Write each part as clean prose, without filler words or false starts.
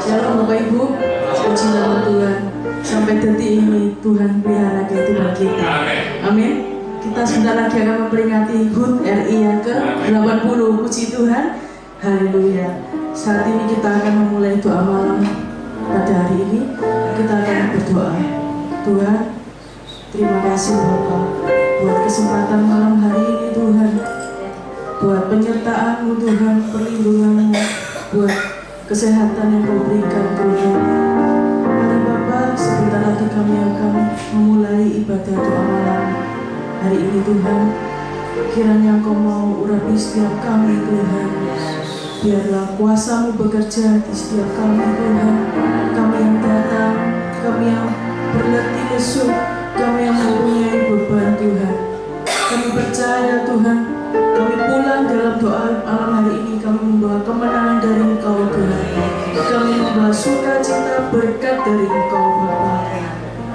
Shalom Bapak Ibu, puji nama Tuhan. Sampai detik ini Tuhan pelihara kehidupan kita. Amin. Kita sebentar lagi akan memperingati HUT RI yang ke-80. Puji Tuhan. Haleluya. Saat ini kita akan memulai doa malam. Pada hari ini kita akan berdoa. Tuhan, terima kasih Bapa buat kesempatan malam hari ini Tuhan, buat penyertaan-Mu Tuhan, perlindungan-Mu, buat kesehatan yang Kau berikan Tuhan. Mari Bapa, sebentar lagi kami akan memulai ibadah doa malam hari ini Tuhan. Kiranya Kau mau urapi setiap kami Tuhan. Biarlah kuasa-Mu bekerja di setiap kami Tuhan. Kami yang datang, kami yang berletih lesu, kami yang mempunyai beban Tuhan. Kami percaya Tuhan, kami pulang dalam doa malam hari ini, kami membawa kemenangan dari Engkau Tuhan. Kami membawa sukacita berkat dari Engkau Bapa.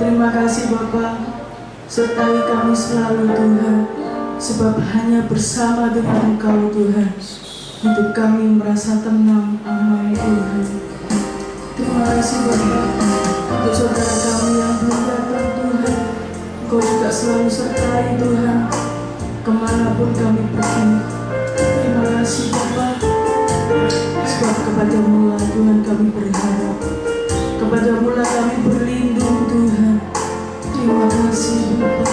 Terima kasih Bapa, sertai kami selalu Tuhan, sebab hanya bersama dengan Engkau Tuhan hidup kami merasa tenang, aman Tuhan. Terima kasih Bapa untuk saudara kami yang belum datang Tuhan. Engkau juga selalu sertai Tuhan kemanapun kami pergi. Terima kasih Bapa, sebab kepada-Mu lah Tuhan kami berharap, kepada-Mu lah kami berlindung Tuhan. Terima kasih Bapa.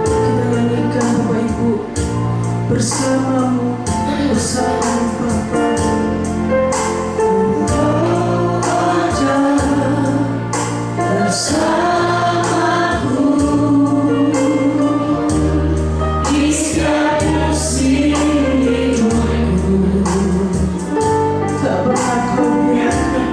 Kita nyanyikan Bapak Ibu bersama-Mu, bersama-Mu Bapa. Bersamaku di setiap musim hidupku, tak pernah Kau biarkan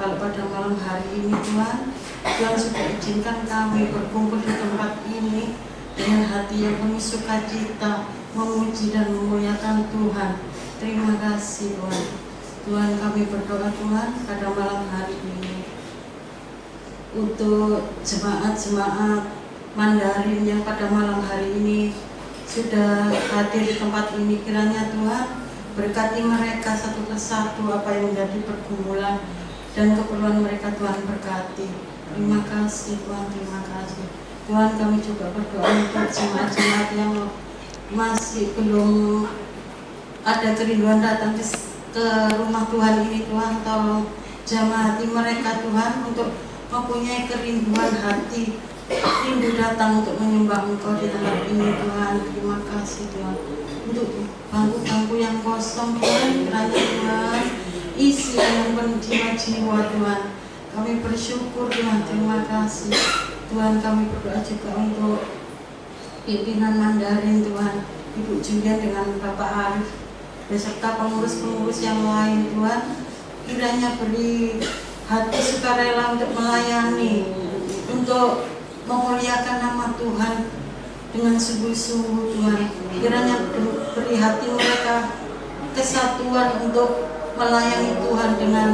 kalau pada malam hari ini Tuhan, Tuhan sudah izinkan kami berkumpul di tempat ini dengan hati yang penuh sukacita, memuji dan memuliakan Tuhan. Terima kasih Tuhan. Tuhan, kami berdoa Tuhan pada malam hari ini untuk jemaat-jemaat Mandarin yang pada malam hari ini sudah hadir di tempat ini. Kiranya Tuhan berkati mereka satu persatu apa yang menjadi pergumulan dan keperluan mereka. Tuhan berkati. Terima kasih Tuhan, terima kasih Tuhan. Kami juga berdoa untuk jemaat-jemaat yang masih belum ada kerinduan datang ke rumah Tuhan ini. Tuhan, tolong jamah hati mereka Tuhan untuk mempunyai kerinduan hati, rindu datang untuk menyembah Engkau di tempat ini Tuhan. Terima kasih Tuhan untuk bangku-bangku yang kosong Tuhan, kiranya Tuhan isi dengan penuh jiwa-jiwa Tuhan. Kami bersyukur Tuhan, terima kasih Tuhan. Kami berdoa juga untuk pimpinan Mandarin Tuhan, Ibu Julian dengan Bapak Arif beserta pengurus-pengurus yang lain Tuhan. Kiranya beri hati sukarela untuk melayani, untuk memuliakan nama Tuhan dengan sungguh-sungguh Tuhan. Kiranya beri hati mereka kesatuan untuk melayani Tuhan dengan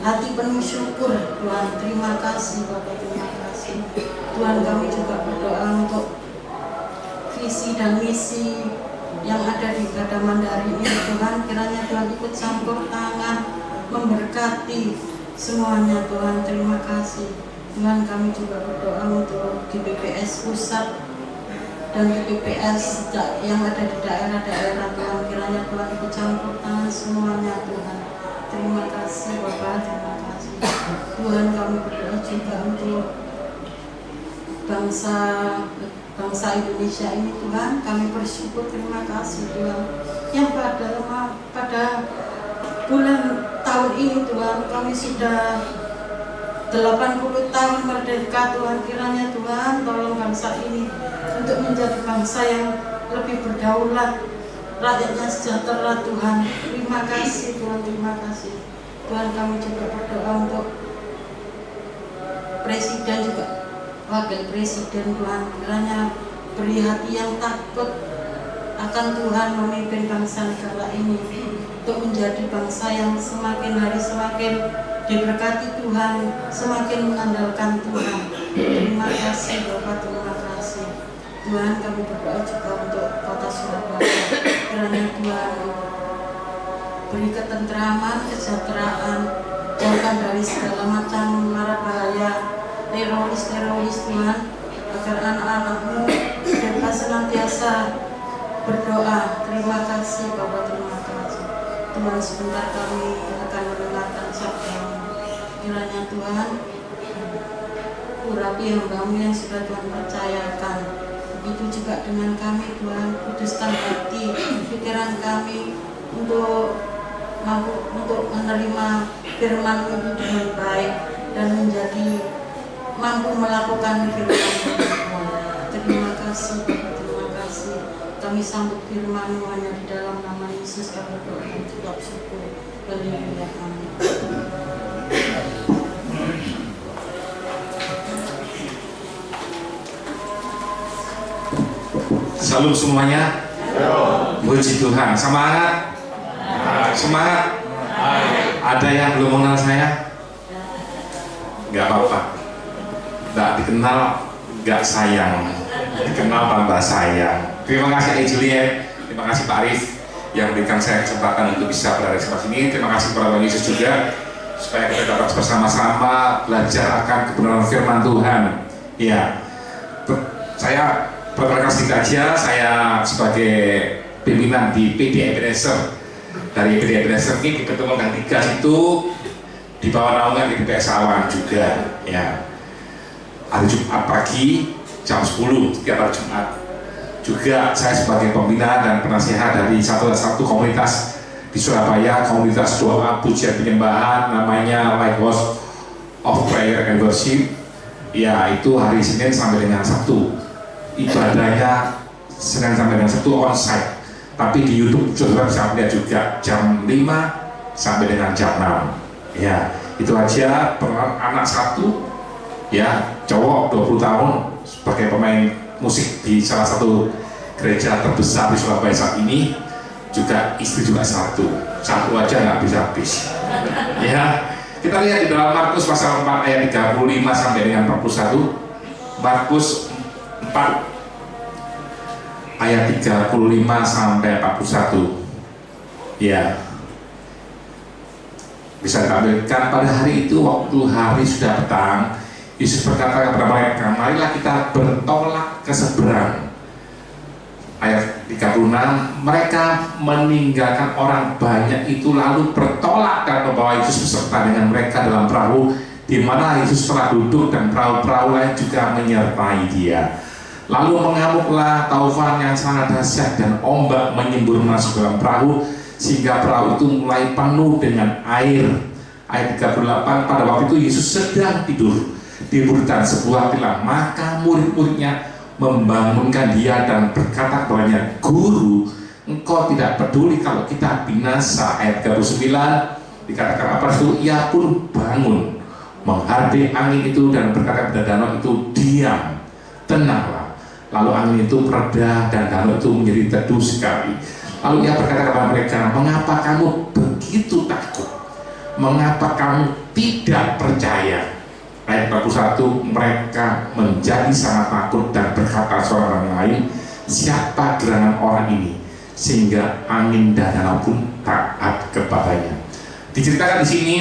hati penuh syukur Tuhan. Terima kasih Bapak, terima kasih Tuhan. Kami juga berdoa untuk visi dan misi yang ada di Gada Mandarin ini Tuhan. Kiranya Tuhan ikut campur tangan, memberkati semuanya Tuhan. Terima kasih Tuhan. Kami juga berdoa untuk GBPS pusat dan GBPS yang ada di daerah-daerah Tuhan. Kiranya Tuhan ikut campur tangan semuanya Tuhan. Terima kasih Bapak, terima kasih Tuhan. Kami berdoa juga untuk bangsa Indonesia ini Tuhan. Kami bersyukur, terima kasih Tuhan, yang pada bulan tahun ini Tuhan kami sudah 80 tahun merdeka Tuhan. Kiranya Tuhan tolong bangsa ini untuk menjadi bangsa yang lebih berdaulat, rakyatnya sejahtera Tuhan. Terima kasih Tuhan, terima kasih Tuhan. Kami juga berdoa untuk Presiden juga Wakil Presiden Tuhan. Kiranya beri hati yang takut akan Tuhan, memimpin bangsa negara ini untuk menjadi bangsa yang semakin hari semakin diberkati Tuhan, semakin mengandalkan Tuhan. Terima kasih Bapak, terima kasih Tuhan. Kami berdoa juga untuk kota Surabaya. Kiranya Tuhan beri ketentraman, kesejahteraan, jauhkan dari segala macam mara bahaya, teroris Tuhan, agar anak-anak-Mu dapat senantiasa berdoa. Terima kasih Bapak, terima kasih Tuhan. Sebentar kami akan mendengarkan sabda-Mu. Kiranya Tuhan urapi hamba-Mu yang sudah Tuhan percayakan. Begitu juga dengan kami Tuhan, kuduskan hati, pikiran kami untuk menerima firman-Mu dengan baik dan menjadi mampu melakukan firman-Mu. Terima kasih, terima kasih. Kami sambut firman-Mu hanya di dalam nama Yesus kami berdoa dan ucap syukur. Haleluya, amin. Salam semuanya. Puji Tuhan. Semangat. Semangat. Ada yang belum mengenal saya? Gak apa-apa. Gak dikenal, gak sayang. Dikenal tambah sayang. Terima kasih Juliet. Terima kasih Pak Arif yang memberikan saya kesempatan untuk bisa berada di sini. Terima kasih kepada Yesus juga, supaya kita dapat bersama-sama belajar akan kebenaran firman Tuhan. Ya, saya berterima kasih aja. Saya sebagai pimpinan di PD Ebenezer. Dari PD Ebenezer ini ketemu dengan 3 itu di bawah naungan GBPS Awan juga. Ya, hari Jumat pagi jam 10 setiap hari Jumat. Juga saya sebagai pembina dan penasihat dari satu komunitas di Surabaya, komunitas doa pujian penyembahan, namanya Lighthouse of Prayer and Worship. Ya, itu hari Senin sampai dengan Sabtu. Ibadahnya Senin sampai dengan Sabtu onsite. Tapi di YouTube saudara bisa melihat juga jam 5 sampai dengan jam 6. Ya, Itu aja. Anak satu, ya, cowok 20 tahun sebagai pemain musik di salah satu gereja terbesar di Surabaya saat ini. Juga istri juga satu aja nggak bisa habis. Ya, kita lihat di dalam Markus pasal 4 ayat 35 sampai dengan 41. Markus 4 ayat 35 sampai 41. Ya, bisa ditampilkan. Pada hari itu, waktu hari sudah petang, Yesus berkata kepada mereka, marilah kita bertolak ke seberang. Ayat 36, mereka meninggalkan orang banyak itu lalu bertolak dan membawa Yesus beserta dengan mereka dalam perahu, di mana Yesus telah duduk dan perahu-perahu lain juga menyertai dia. Lalu mengamuklah taufan yang sangat dahsyat dan ombak menyembur masuk dalam perahu sehingga perahu itu mulai penuh dengan air. Ayat 38, pada waktu itu Yesus sedang tidur, diberikan sebuah tilam, maka murid-muridnya membangunkan dia dan berkata kepadanya, Guru, engkau tidak peduli kalau kita binasa. Ayat 39 dikatakan apa itu? Ia pun bangun, menghadap angin itu dan berkata kepada danau itu, diam, tenanglah. Lalu angin itu mereda dan danau itu menjadi teduh sekali. Lalu ia berkata kepada mereka, mengapa kamu begitu takut? Mengapa kamu tidak percaya? Ayat 41, mereka menjadi sangat takut dan berkata seorang lain, siapa gerangan orang ini sehingga angin dan danau pun taat kepadanya. Diceritakan di sini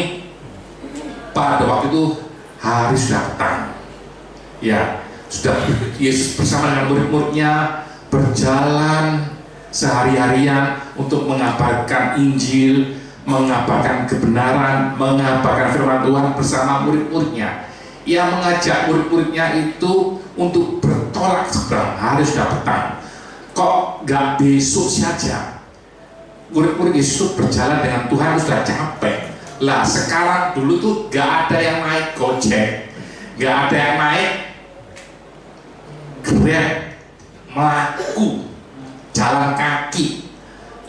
pada waktu itu hari sudah petang. Ya, sudah Yesus bersama dengan murid-muridnya berjalan sehari-harian untuk mengabarkan Injil, mengabarkan kebenaran, mengabarkan firman Tuhan bersama murid-muridnya. Ia mengajak murid-muridnya itu untuk bertolak seberang. Hari sudah petang. Kok nggak besok saja? Murid-murid Yesus berjalan dengan Tuhan sudah capek. Lah sekarang dulu tuh nggak ada yang naik Gojek, nggak ada yang naik Grab, melaku, jalan kaki.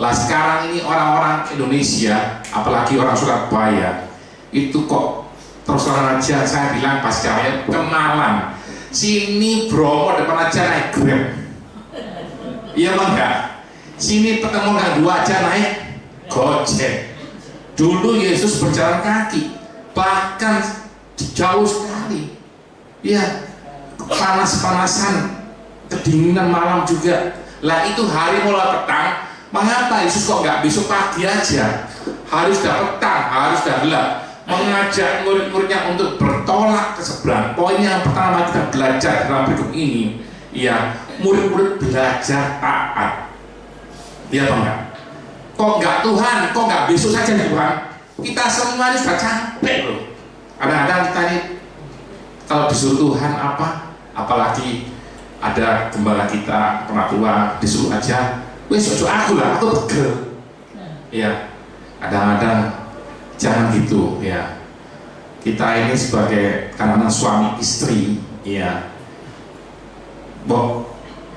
Lah sekarang ini orang-orang Indonesia, apalagi orang Surabaya, itu kok terus terang aja saya bilang pas jawabnya kenalan. Sini Bromo depan aja naik Grab. Iya bang enggak? Sini ketemu yang dua aja naik Gojek. Dulu Yesus berjalan kaki, bahkan jauh sekali. Ya, panas-panasan, kedinginan malam juga. Lah itu hari mulai petang. Mengapa Yesus kok nggak besok pagi aja? Hari sudah petang, hari sudah gelap. Mengajak murid-muridnya untuk bertolak ke seberang. Poin yang pertama kita belajar dalam berikut ini, ya, murid-murid belajar taat. Iya apa enggak? Kok nggak Tuhan? Kok nggak besok saja Tuhan? Kita semua ini sudah capek loh. Kadang-kadang kita ini kalau disuruh Tuhan apa? Apalagi ada gembala kita penatua disuruh aja, wes ojo aku lah, aku pegel. Ya, kadang-kadang jangan gitu ya. Kita ini sebagai karena suami istri, ya,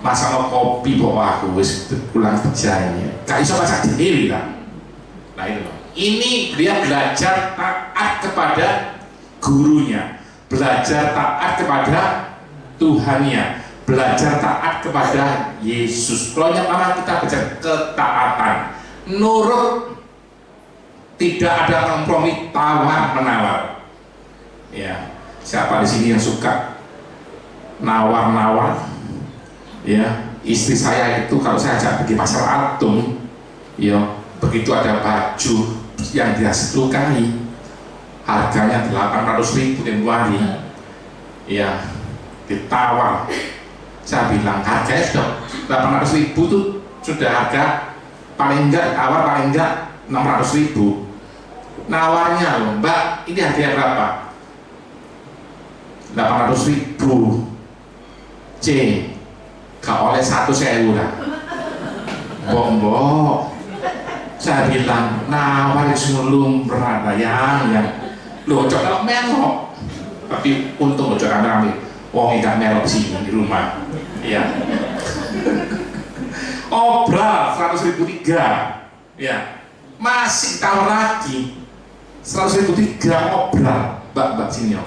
masa mau kopi bawa aku wis pulang kerja ini, gak bisa masak sendiri lah. Nah itu loh. Ini dia belajar taat kepada gurunya, belajar taat kepada Tuhannya, belajar taat kepada Yesus. Kalau yang pertama kita belajar ketaatan, nurut, tidak ada kompromi tawar menawar. Ya, siapa di sini yang suka nawar-nawar? Ya, istri saya itu kalau saya ajak pergi pasar Atom, ya, begitu ada baju yang dia sukai, harganya 800.000 tempo hari, ya, ditawar. Saya bilang harganya sudah 800.000 itu sudah harga paling enggak, tawar paling enggak 600.000. Nawarnya loh, Mbak, ini harganya berapa? 800.000. C, gak oleh 1.000 lah. Bombok. Saya bilang nawar semulung berat yang lo cocok melok. Tapi untung lo cocok kami. Wong gak melok sini di rumah. Iya. Obral 100.000 3. Ya. Masih tawar lagi. 100.003 obral, mbak sini yo.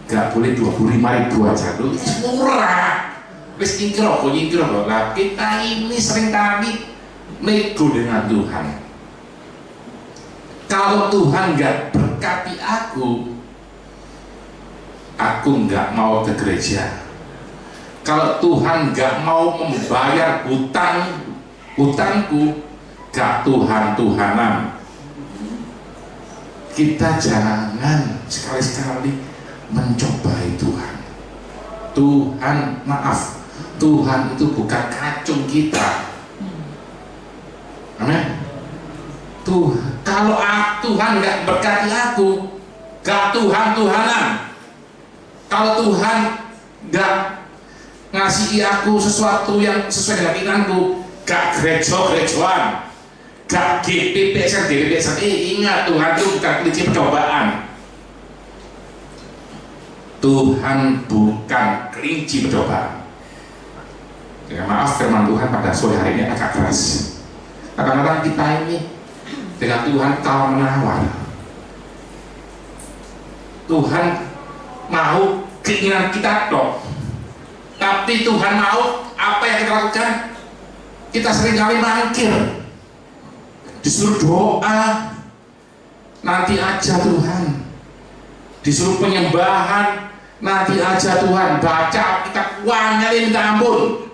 Gak boleh 25.000 aja, lu murah. Wis nyingkir kok. Lah kita ini seringkali nego dengan Tuhan. Kalau Tuhan nggak berkati aku nggak mau ke gereja. Kalau Tuhan nggak mau membayar hutangku, gak Tuhan-Tuhanan. Kita jangan sekali-sekali mencobai Tuhan. Tuhan, maaf, Tuhan itu bukan kacung kita. Amin. Kalau Tuhan nggak berkati aku, gak Tuhan-Tuhanan. Kalau Tuhan nggak ngasihi aku sesuatu yang sesuai dengan inginanku, gak gereja-gerejaan, gak GPPSN. Ingat, Tuhan itu bukan kelinci percobaan. Tuhan bukan kelinci percobaan. Ya, maaf, firman Tuhan pada sore hari ini agak keras. Kadang-kadang kita ini dengan Tuhan tawar menawar. Tuhan mau keinginan kita dong, tapi Tuhan mau apa yang kita lakukan? Kita seringkali mangkir, disuruh doa, nanti aja Tuhan, disuruh penyembahan, nanti aja Tuhan, baca kitab uangnya minta ampun.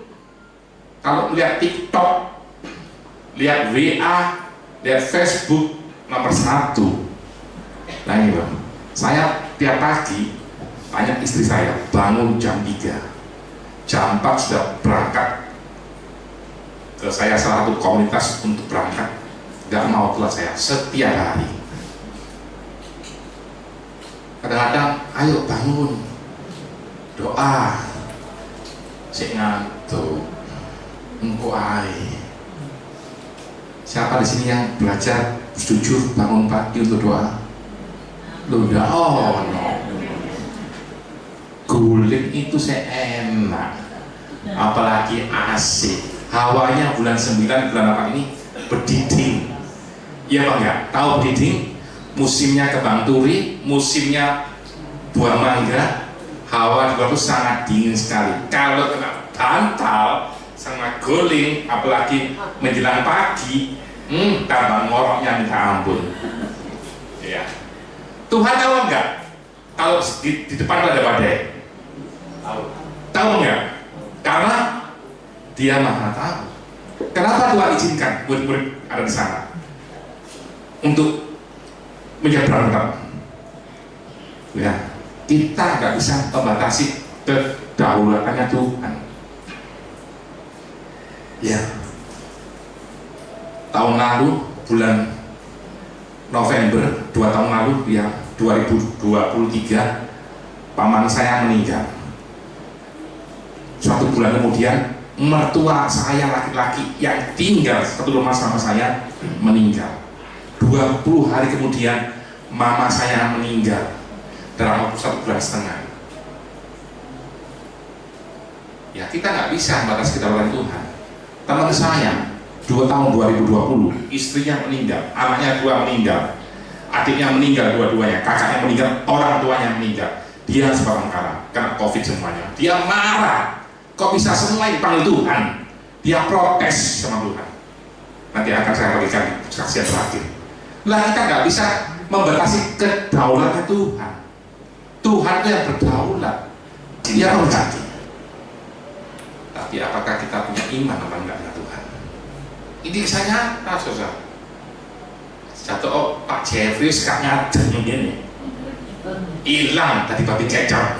Kalau lihat TikTok, lihat WA, lihat Facebook, nomor 1. Nah ini loh, saya tiap pagi tanya istri saya, bangun jam 3, jam 4 sudah berangkat ke saya salah satu komunitas untuk berangkat. Gak mau telat saya setiap hari. Kadang-kadang, ayo bangun, doa, sik ngantuk, engko ae. Siapa di sini yang belajar setuju bangun pagi untuk doa? Loh, no. Guling itu enak, apalagi asik. Hawanya bulan 9, bulan 8 ini berdiding. Iya Pak ya? Tahu berdiding? Musimnya kembang turi, musimnya buah mangga. Hawa di luar itu sangat dingin sekali. Kalau kena bantal sama guling, apalagi menjelang pagi, tambah ngoroknya minta ampun. Ya. Tuhan tahu enggak? Kalau di depan ada badai, tahu enggak? Karena Dia Maha tahu. Kenapa Tuhan izinkan murid-murid ada di sana untuk menyeberang? Ya, kita nggak bisa membatasi kedaulatannya Tuhan. Ya, tahun lalu bulan November 2 tahun lalu ya 2023 paman saya meninggal. Suatu bulan kemudian mertua saya laki-laki yang tinggal satu rumah sama saya meninggal. 20 hari kemudian mama saya meninggal dalam waktu 1,5 bulan. Ya kita nggak bisa membatasi kedaulatan Tuhan. Teman saya 2 tahun 2020 istrinya meninggal, anaknya 2 meninggal, adiknya meninggal dua-duanya, kakaknya meninggal, orang tuanya meninggal. Dia sebab karena COVID semuanya. Dia marah. Kok bisa semua dipanggil Tuhan? Dia protes sama Tuhan. Nanti akan saya berikan saksian terakhir. Lah kita nggak bisa membatasi kedaulatan Tuhan. Tuhan itu yang berdaulat. Dia berkati. Tapi apakah kita punya iman apa enggak dengan Tuhan? Ini saya nyata, saudara. Jatuh Pak Jeffrey sekarang ngadeng begini. Hilang tadi babi kecap.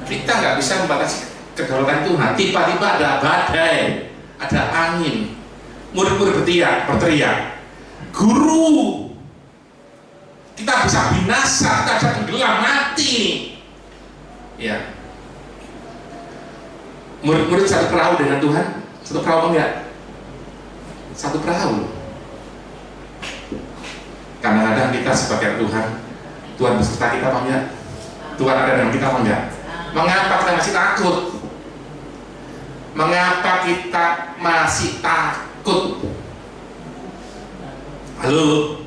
Kita nggak bisa membatasi kedaulatan Tuhan. Tiba-tiba ada badai, ada angin, murid-murid berteriak, guru, kita bisa binasa, kita bisa tenggelam mati. Ya, murid-murid satu perahu dengan Tuhan, satu perahu enggak? Satu perahu. Kadang-kadang kita sebagai Tuhan beserta kita apa enggak? Tuhan ada dengan kita apa enggak? Mengapa kita masih takut? Mengapa kita masih takut? Halo?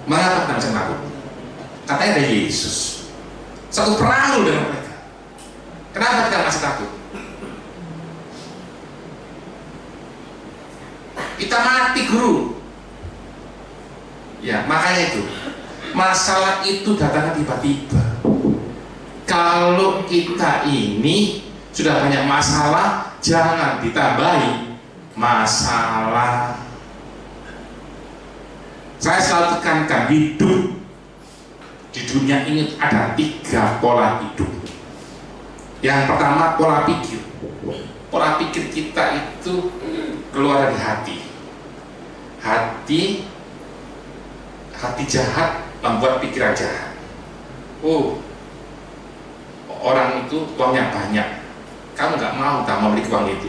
Mengapa kita masih takut? Katanya ada Yesus, satu perahu dengan mereka. Kenapa kita masih takut? Kita mati, guru. Ya, makanya itu. Masalah itu datangnya tiba-tiba. Kalau kita ini sudah banyak masalah, jangan ditambahi masalah. Saya selalu tekankan, hidup di dunia ini ada 3 pola hidup. Yang pertama, pola pikir. Pola pikir kita itu keluar dari hati. Hati jahat membuat pikiran jahat. Oh, orang itu uangnya banyak, kamu nggak mau memiliki uang itu.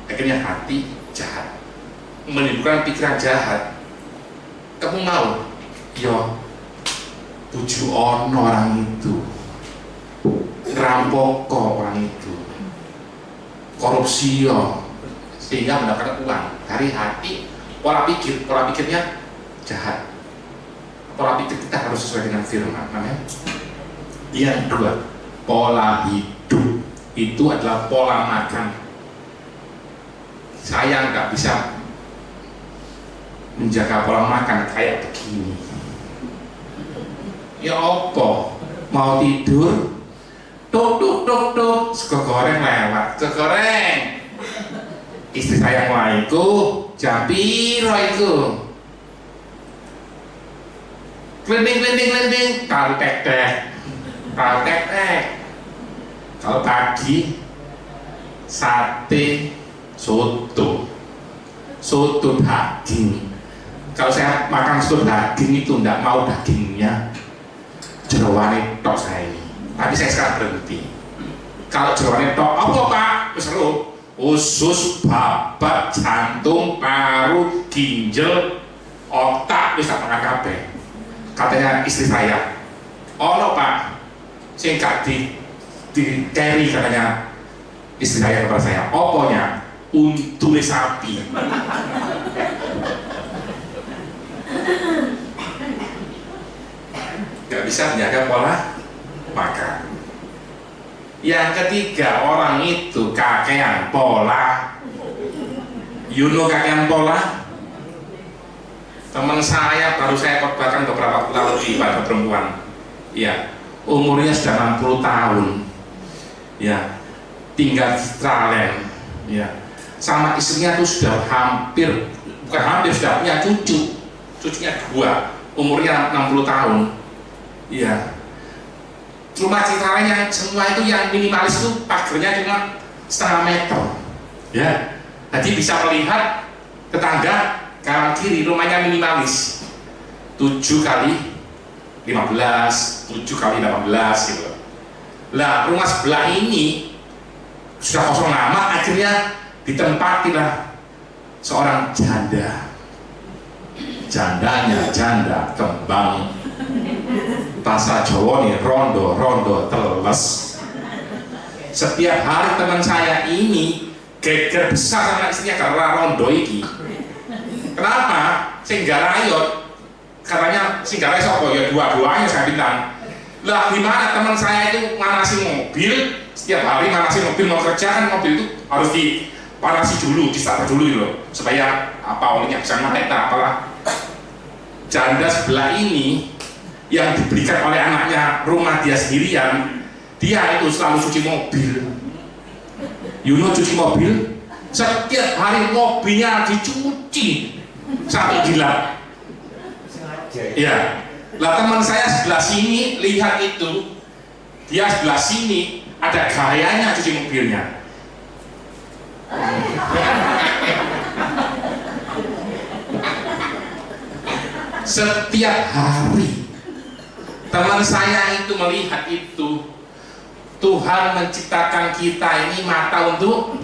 Akhirnya hati jahat menimbulkan pikiran jahat. Kamu mau, yo, tujuh orang itu, ngerampok orang itu, korupsi yo, sehingga mendapatkan uang dari hati. Pola pikirnya jahat. Pola pikir kita harus sesuai dengan firman. Amin. Yang kedua, pola hidup itu adalah pola makan. Saya nggak bisa menjaga pola makan kayak begini. Ya opo, mau tidur, tuk, sego goreng lewat, sego goreng. Istri saya mulaiku, jam piro itu? Kelending, tahu tek. Kalau pagi sate, soto daging. Kalau saya makan soto daging itu enggak mau dagingnya, jeroane tok saya ini. Tapi saya sekarang berhenti. Kalau jeroane tok, apa Pak? Seru. Usus, babat, jantung, paru, ginjal, otak bisa makan kabeh. Katanya istri saya, ono Pak, sing gak di carry katanya istri saya kepada saya. Oponya? Untune sapi. Gak bisa menjaga pola makan. Yang ketiga, orang itu kakean pola. You know kakean pola? Teman saya baru saya khotbahkan beberapa waktu lalu di pada perempuan. Ya, umurnya sudah 60 tahun. Ya, tinggal di Australia. Ya, sama istrinya tuh sudah sudah punya cucu. Cucunya 2, umurnya 60 tahun. Ya. Rumah Cikarang semua itu yang minimalis itu pagarnya cuma setengah meter. Ya. Jadi bisa melihat tetangga kanan kiri, rumahnya minimalis 7 kali 15, 7 kali 18 gitu. Lah rumah sebelah ini sudah kosong lama, akhirnya ditempatilah seorang janda. Janda kembang, bahasa Jawa nih, rondo teles. Setiap hari teman saya ini geger besar sama istrinya karena rondo ini. Kenapa? Singgarayot, katanya Singgaray sopo ya, dua-duanya saya bilang. Lah gimana teman saya itu manasi mobil, setiap hari manasi mobil, mau kerja kan mobil itu harus dipanasi dulu, distarter dulu loh, supaya olinya bisa mati apalah. Janda sebelah ini yang diberikan oleh anaknya rumah dia sendirian, dia itu selalu cuci mobil. Cuci mobil, setiap hari mobilnya dicuci sampai gila. Ya, lah teman saya sebelah sini lihat itu, dia sebelah sini ada gayanya cuci mobilnya. Setiap hari teman saya itu melihat itu. Tuhan menciptakan kita ini mata untuk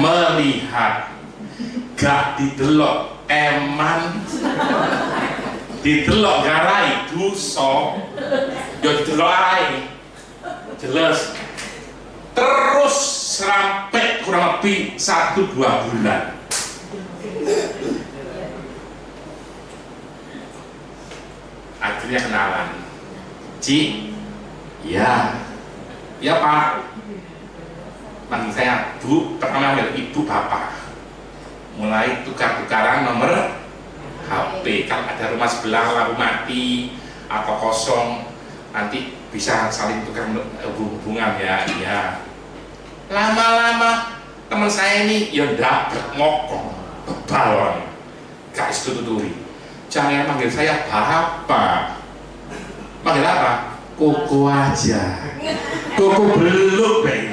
melihat, gak didelok eman, didelok garai dosa, yo didelok ae jelas. terus sampai kurang lebih 1-2 bulan. Akhirnya kenalan. Ci, ya Pak. Manggil saya Bu, pertama manggil Ibu, Bapak. Mulai tukar-tukaran nomor HP. Kalau ada rumah sebelah lampu mati atau kosong, nanti bisa saling tukar hubungan ya. Lama-lama teman saya ini ya ndak ngokong, bebalon, gak istututuri. Jangan manggil saya Bapak. Manggil apa? Koko aja. Koko belum, Bang.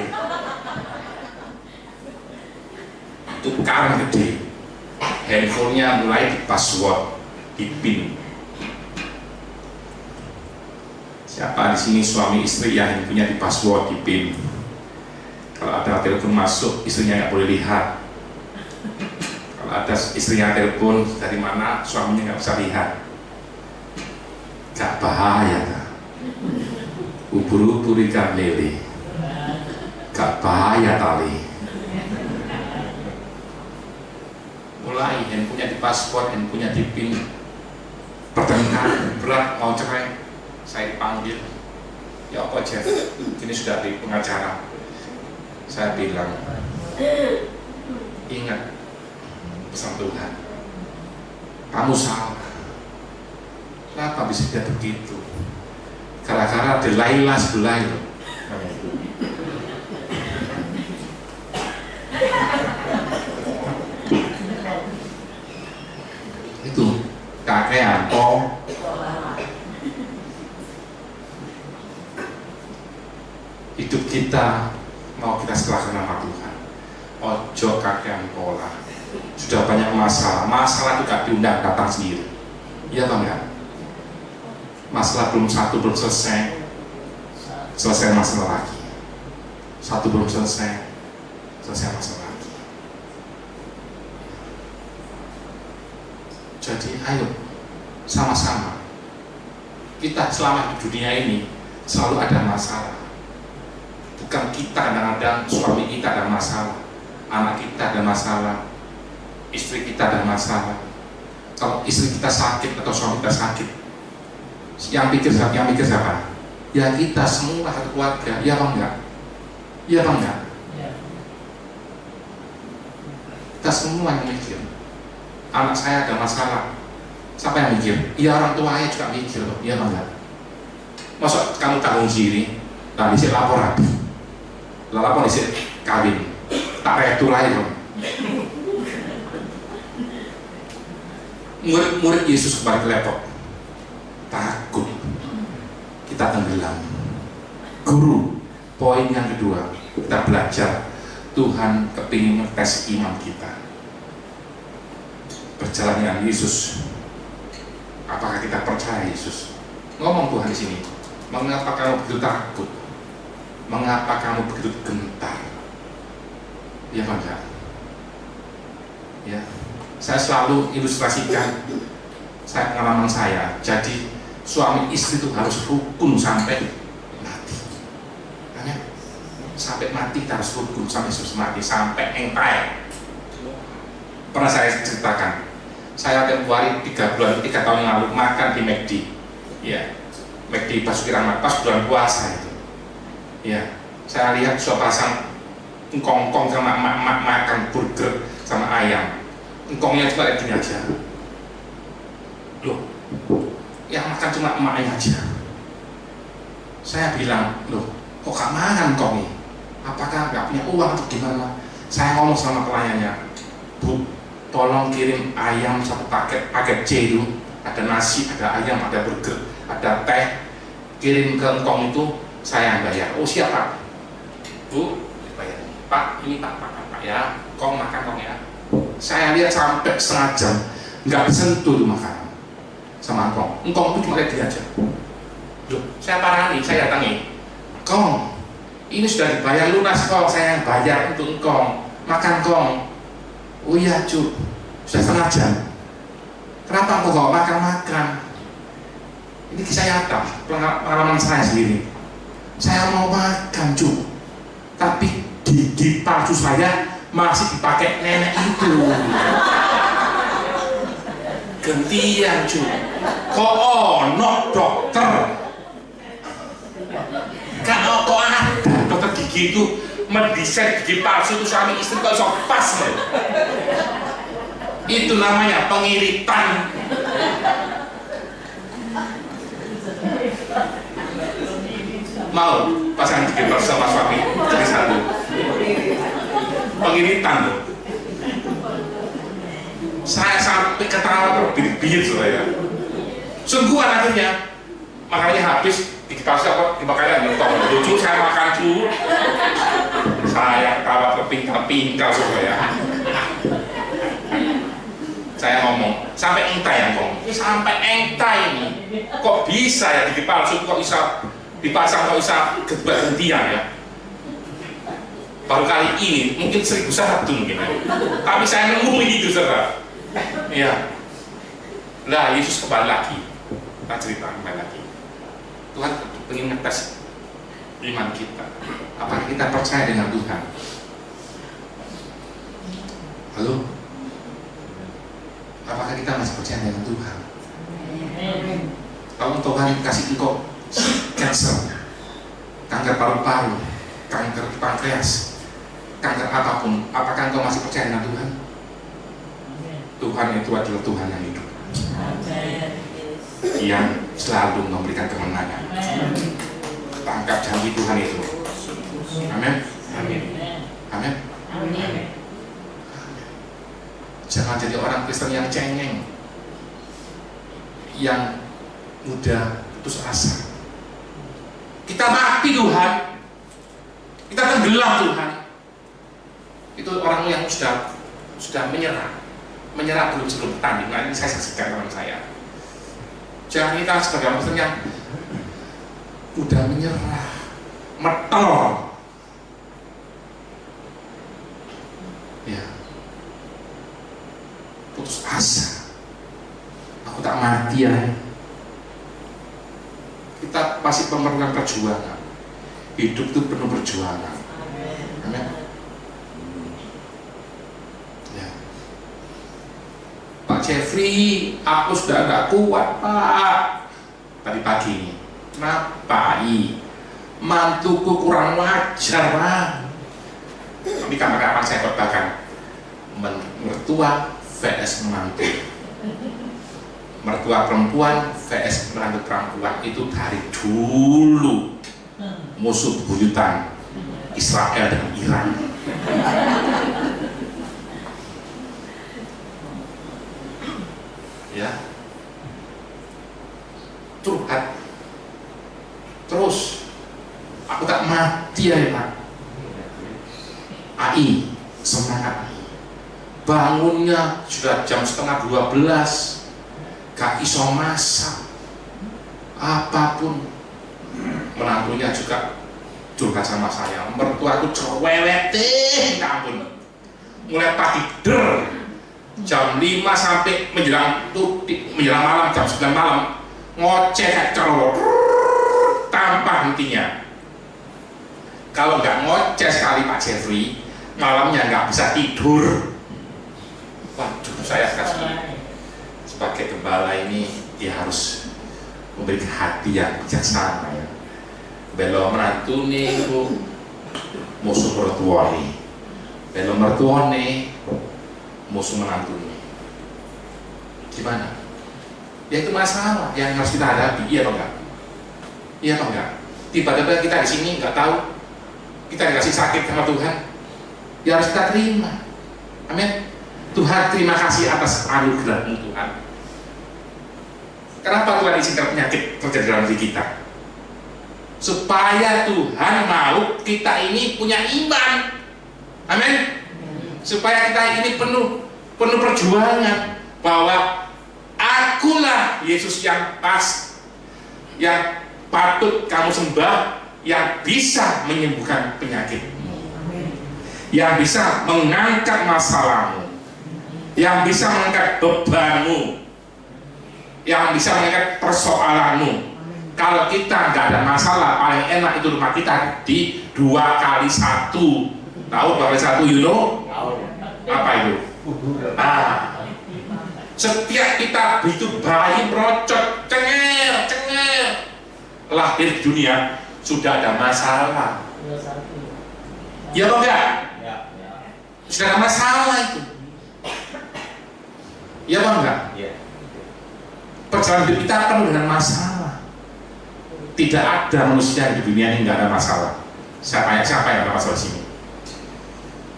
Tukaran gede. Handphonenya mulai di password, di pin. Siapa di sini suami istri yang punya di password, di pin? Kalau ada telepon masuk, istrinya nggak boleh lihat. Kalau ada istrinya telepon dari mana, suaminya nggak bisa lihat. Gak bahaya kan? Ubur-ubur ikan lele. Gak bahaya tali. Mulai handphonenya di password, handphonenya di pin. Pertengkaran berat, mau cerai. Saya dipanggil, ya apa Jeff, ini sudah di pengacara. Saya bilang, ingat pesan Tuhan, kamu salah. Kenapa bisa dia begitu? Gara-gara Delilah sebelah itu. Itu kakean kok. Hidup kita mau kita serahkan nama Tuhan. Ojo kakean pola. Sudah banyak masalah itu gak diundang, datang sendiri. Iya atau enggak? Masalah belum selesai, selesai masalah lagi. Satu belum selesai masalah lagi. Jadi ayo sama-sama. Kita selama di dunia ini selalu ada masalah. Bukan kita kadang-kadang suami kita ada masalah, anak kita ada masalah, istri kita ada masalah. Kalau istri kita sakit atau suami kita sakit, yang pikir siapa? Ya kita semua satu keluarga, ya apa enggak? Iya apa enggak? Kita semua yang mikir. Anak saya ada masalah, siapa yang mikir? Ya orang tuanya juga mikir loh, iya apa enggak? Masa kamu tanggung sendiri, tadi sih laporan. Lalu disini kawin, tak retur aja. Murid Yesus kembali ke lepok, takut kita tenggelam. Guru, poin yang kedua, kita belajar Tuhan kepingin ngetes iman kita. Berjalan dengan Yesus, apakah kita percaya Yesus? Ngomong Tuhan di sini, mengapa kamu begitu takut? Mengapa kamu begitu gentar? Ya Pak enggak? Ya, saya selalu ilustrasikan pengalaman saya. Jadi suami istri itu harus rukun sampai mati. Hanya sampai mati kita harus rukun sampai mati, sampai engkai. Pernah saya ceritakan, saya tempoh hari 3 tahun yang lalu makan di McD. Ya, McD Basuki Rahmat pas bulan puasa itu. Ya, saya lihat pasang engkong sama emak makan burger sama ayam. Engkongnya cuma gini aja. Loh, yang makan cuma emaknya aja. Saya bilang, loh, kok gak makan engkong nih? Apakah gak punya uang atau gimana? Saya ngomong sama pelayannya, Bu, tolong kirim ayam 1 paket C itu. Ada nasi, ada ayam, ada burger, ada teh. Kirim ke engkong itu. Saya yang bayar. Oh siapa? Bu, bayar. Pak, ini Pak ya. Kong makan kong ya. Saya lihat sampai setengah jam nggak disentuh tuh makanan sama kong. Engkong itu cuma lihat dia aja. Loh, saya parani, saya datangi. Kong, ini sudah dibayar lunas kong. Saya yang bayar untuk engkong. Makan kong. Oh iya cu, sudah setengah jam. Kenapa engkau gak makan? Ini kisah nyata, pengalaman saya sendiri. Saya mau makan cu, Tapi gigi palsu saya masih dipakai nenek itu. Gantian cu. Kok ono dokter? Kok ada dokter gigi itu mendesain gigi palsu itu suami istri kok iso pas loh. Itu namanya pengiritan. Mau pasangan gigi palsu sama suami jadi satu. Pengiritan loh. Saya sampai ketawa terbit-bit saya. Sungguhan akhirnya. Makanya habis gigi palsu apa dimakannya mentong. Lucu saya makan cu. Saya ketawa terpingkal-pingkal supaya. Saya ngomong sampai entah ya kong. Sampai entah ini. Kok bisa ya gigi palsu kok bisa dipasang, kok bisa gantian ya. Baru kali ini mungkin 1001 mungkin ya. Tapi saya nemu itu saudara. Iya. Lah Yesus kembali lagi. Kita cerita kembali lagi. Tuhan ingin ngetes iman kita. Apakah kita percaya dengan Tuhan? Halo? Apakah kita masih percaya dengan Tuhan? Kalau Tuhan kasih engkau cancer, kanker paru-paru, kanker pankreas, kanker apapun, apakah engkau masih percaya dengan Tuhan? Tuhan itu adalah Tuhan yang hidup, yang selalu memberikan kemenangan. Tangkap janji Tuhan itu. Amin. Amin. Amin. Jangan jadi orang Kristen yang cengeng, yang mudah putus asa. Kita mati Tuhan, kita tenggelam Tuhan. Itu orang yang sudah menyerah belum sebelum bertanding. Nah, ini saya saksikan teman saya. Jangan kita sebagai orang Kristen yang udah menyerah, metol. Ya, putus asa. Aku tak mati ya. Kita pasti memerlukan perjuangan. Hidup itu penuh perjuangan. Amin. Ya. Pak Jeffrey, aku sudah tidak kuat Pak. Tadi pagi ini, kenapa? Mantuku kurang wajar Pak. Tapi kapan-kapan saya khotbahkan mertua vs menantu. Mertua perempuan vs menantu perempuan itu dari dulu musuh bebuyutan Israel dan Iran. Ya, curhat terus. Aku tak mati ya Pak. AI semangat. Bangunnya sudah jam 11:30. Gak iso masak apapun. Menantunya juga curhat sama saya. Mertuaku cerewet minta ampun. Mulai pagi jam 5 sampai menjelang malam jam 9 malam ngoceh kayak cerewet tanpa hentinya. Kalau nggak ngoceh sekali Pak Jeffrey, malamnya nggak bisa tidur. Waduh, saya kasih sebagai gembala ini dia harus memberikan hati yang bijaksana ya. Belo menantu nih bu musuh mertua nih, belo mertua nih musuh menantu nih. Gimana? Ya itu masalah yang harus kita hadapi, iya atau enggak? Iya atau enggak? Tiba-tiba kita di sini nggak tahu kita dikasih sakit sama Tuhan, ya harus kita terima. Amin. Tuhan terima kasih atas anugerah Tuhan. Kenapa Tuhan izinkan penyakit terjadi dalam diri kita? Supaya Tuhan mau kita ini punya iman. Amin. Supaya kita ini penuh perjuangan bahwa akulah Yesus yang pas, yang patut kamu sembah, yang bisa menyembuhkan penyakitmu, yang bisa mengangkat masalahmu, yang bisa mengangkat bebanmu, yang bisa mengangkat persoalanmu. Kalau kita nggak ada masalah, paling enak itu rumah kita di 2 kali 1. Tahu 2 kali 1, you know? Apa itu? Setiap kita itu bayi merocot, cengir, lahir di dunia sudah ada masalah. Ya apa enggak? Sudah ada masalah itu. Ya apa enggak? Perjalanan hidup kita penuh dengan masalah. Tidak ada manusia di dunia ini nggak ada masalah. Siapa yang ada masalah di sini?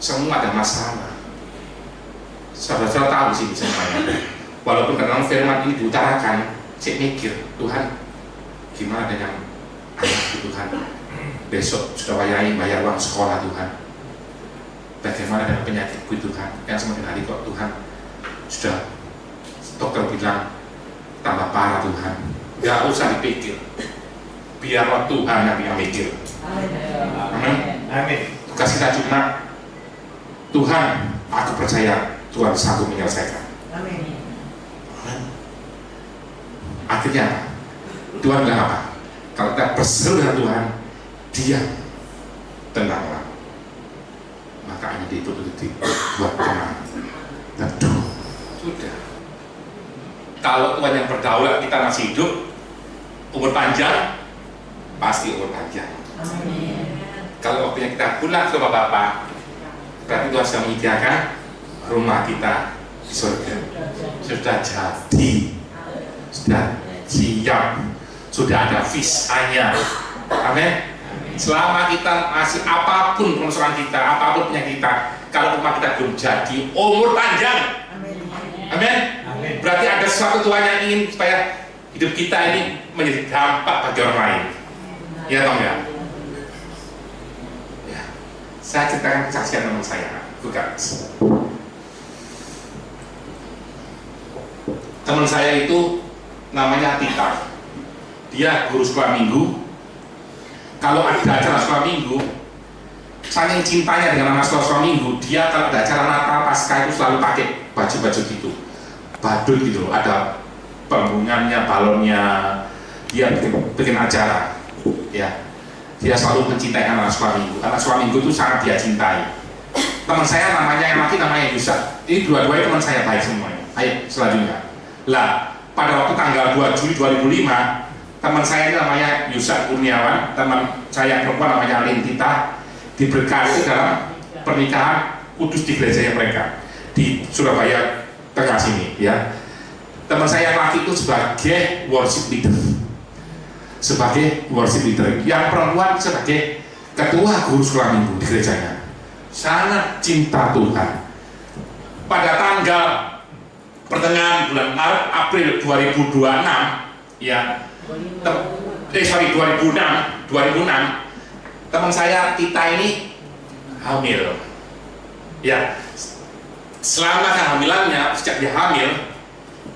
Semua ada masalah. Saudara-saudara tahu sini semuanya. Walaupun kadang firman ini diutarakan, saya mikir, Tuhan, gimana dengan anak Tuhan? Besok sudah bayar uang sekolah Tuhan. Bagaimana dengan penyakitku Tuhan? Yang semakin hari kok Tuhan sudah dokter bilang tambah parah Tuhan. Gak usah dipikir, biarlah Tuhan yang mikir. Amin. Tugas kita cuma Tuhan, aku percaya Tuhan sanggup menyelesaikan. Amin. Akhirnya Tuhan bilang apa? Kalau kita berseru dengan Tuhan, Dia tenanglah. Maka ini ditutup buat tenang. Teduh. Sudah. Kalau Tuhan yang berdaulat kita masih hidup, umur panjang, pasti umur panjang. Amin. Kalau waktunya kita pulang ke Bapak, berarti Tuhan sudah menyediakan rumah kita di surga. Sudah jadi, sudah siap, sudah ada visanya. Amin. Selama kita masih apapun persoalan kita, apapun penyakit kita, kalau rumah kita belum jadi, umur panjang. Amin. Berarti ada sesuatu Tuhan yang ingin supaya hidup kita ini menjadi dampak bagi orang lain. Ya atau enggak? Ya. Saya ceritakan kesaksian teman saya, bukan. Teman saya itu namanya Tita. Dia guru sekolah minggu. Kalau ada acara sekolah minggu, saking cintanya dengan nama sekolah minggu, dia kalau ada acara Natal Paskah itu selalu pakai baju-baju gitu, badut gitu, ada pembungannya, balonnya, dia bikin acara, ya. Dia selalu mencintai anak sekolah minggu. Anak sekolah minggu itu sangat dia cintai. Teman saya namanya yang laki namanya Yusak. Ini dua-duanya teman saya baik semuanya. Ayo selanjutnya. Lah, pada waktu tanggal 2 Juli 2005, teman saya ini namanya Yusak Kurniawan, teman saya perempuan namanya Alin Tita, diberkati dalam pernikahan kudus di gereja mereka di Surabaya tengah sini, ya. Teman saya yang laki itu sebagai worship leader, yang perempuan sebagai ketua guru sekolah minggu di gerejanya. Sangat cinta Tuhan. Pada tanggal pertengahan bulan Maret April 2026, ya, 2006, teman saya Tita ini hamil. Ya, selama kehamilannya, sejak dia hamil,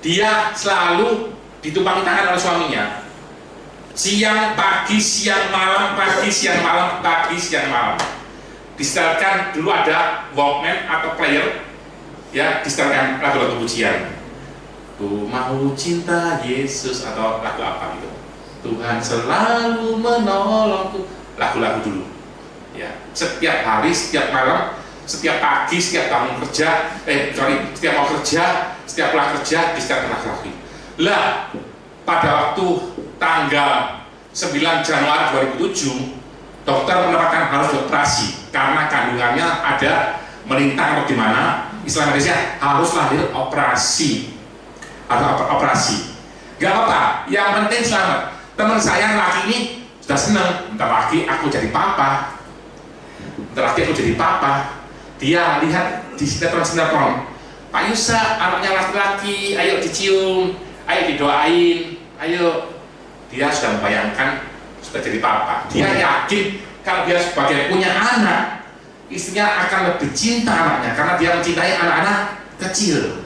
dia selalu ditumpangi tangan oleh suaminya. Siang, pagi, siang, malam, pagi, siang, malam, pagi, siang, malam. Disetelkan dulu ada Walkman atau player, ya, disetelkan lagu-lagu pujian. Ku mau cinta Yesus atau lagu apa gitu. Tuhan selalu menolongku. Lagu-lagu dulu. Ya, setiap hari, setiap malam, setiap pagi, setiap bangun kerja, setiap mau kerja, setiap pulang kerja, disetelkan lagu-lagu. Lah, pada waktu tanggal 9 Januari 2007, dokter menerapkan harus dioperasi karena kandungannya ada melintang atau gimana, istilah medisnya harus lahir operasi atau operasi. Gak apa-apa, yang penting selamat. Teman saya yang laki ini sudah senang, bentar lagi aku jadi papa, dia lihat di sinetron, Pak Yusa anaknya laki-laki, ayo dicium, ayo didoain, ayo. Dia sudah membayangkan sudah jadi papa. Dia yakin kalau dia sebagai punya anak, istrinya akan lebih cinta anaknya karena dia mencintai anak-anak kecil.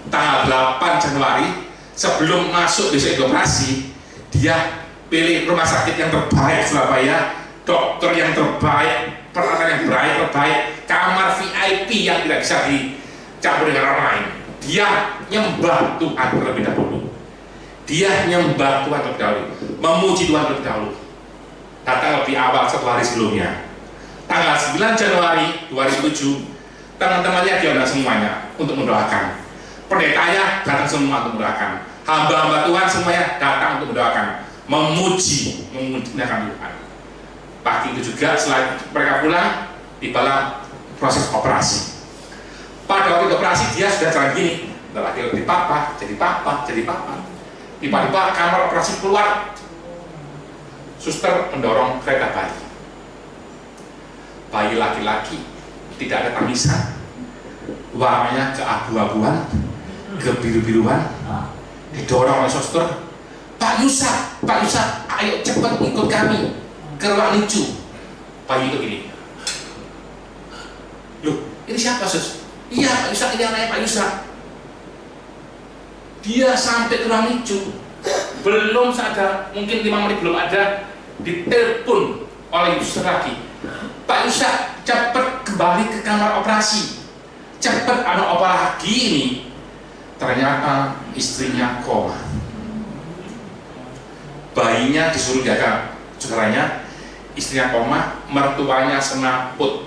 Tanggal 8 Januari sebelum masuk besok operasi, dia pilih rumah sakit yang terbaik Surabaya, dokter yang terbaik, peralatan yang terbaik, kamar VIP yang tidak bisa dicampur dengan orang lain. Dia nyembah Tuhan terlebih dahulu. Memuji Tuhan terlebih dahulu. datang lebih awal 1 hari sebelumnya. Tanggal 9 Januari 2007, teman-temannya diundang semuanya untuk mendoakan. Pendetanya datang semua untuk mendoakan. Hamba-hamba Tuhan semuanya datang untuk mendoakan, memuji-muliakan Tuhan. Pagi itu juga setelah mereka pulang, tibalah proses operasi. Pada waktu operasi dia sudah jalan gini, lagi jadi papa, jadi papa, jadi papa. Tiba-tiba kamar operasi keluar, suster mendorong kereta bayi. Bayi laki-laki, tidak ada tamisan, warnanya keabu-abuan, kebiru-biruan, didorong oleh suster. Pak Yusa, ayo cepat ikut kami ke ruang NICU. Bayi itu gini, loh ini siapa sus? Iya Pak Yusa, ini anaknya Pak Yusa. Dia sampai ke ruang NICU, belum sadar, mungkin 5 menit belum ada, ditelepon oleh suster lagi. Pak Yusa, cepat kembali ke kamar operasi, cepat ada operasi lagi ini. Ternyata istrinya koma. Bayinya disuruh jaga saudaranya, istrinya koma, mertuanya semaput.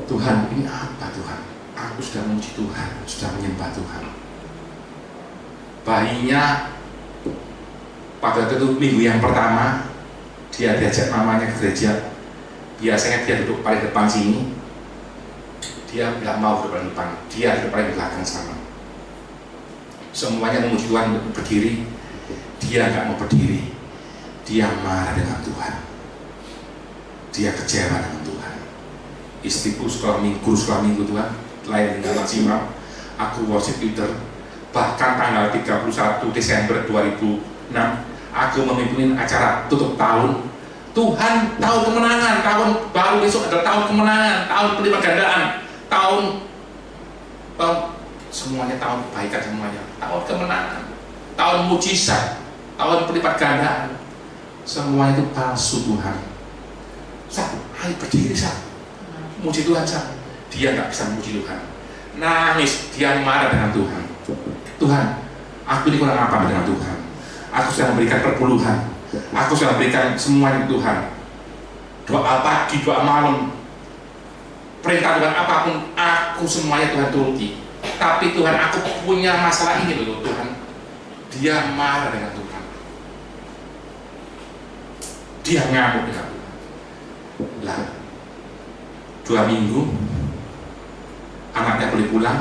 Tuhan, ini apa Tuhan? Aku sudah memuji Tuhan, sudah menyembah Tuhan. Bayinya pada itu minggu yang pertama, dia diajak mamanya ke gereja. Biasanya dia duduk paling depan sini, dia nggak mau duduk paling depan, dia duduk paling belakang sana. Semuanya memuji Tuhan untuk berdiri, dia nggak mau berdiri. Dia marah dengan Tuhan, dia kecewa dengan Tuhan. Istriku sekolah minggu Tuhan, lain dengan maksimal. Aku worship Twitter, bahkan tanggal 31 Desember 2006 aku memimpin acara tutup tahun. Tuhan, tahun kemenangan, tahun baru besok adalah tahun kemenangan, tahun pelipat gandaan, tahun semuanya tahun kebaikan, semuanya tahun kemenangan, tahun mujizat, tahun pelipat gandaan. Semua itu palsu Tuhan. Ayo berdiri muji Tuhan Dia nggak bisa muji Tuhan, nangis, dia marah dengan Tuhan. Tuhan, aku ini kurang apa dengan Tuhan? Aku sudah memberikan perpuluhan, aku sudah memberikan semuanya ke Tuhan. Doa pagi, doa malam, perintah Tuhan apapun, aku semuanya Tuhan turuti. Tapi Tuhan, aku punya masalah ini loh Tuhan. Dia marah dengan Tuhan, dia ngamuk dengan Tuhan. Lah, 2 minggu anaknya boleh pulang.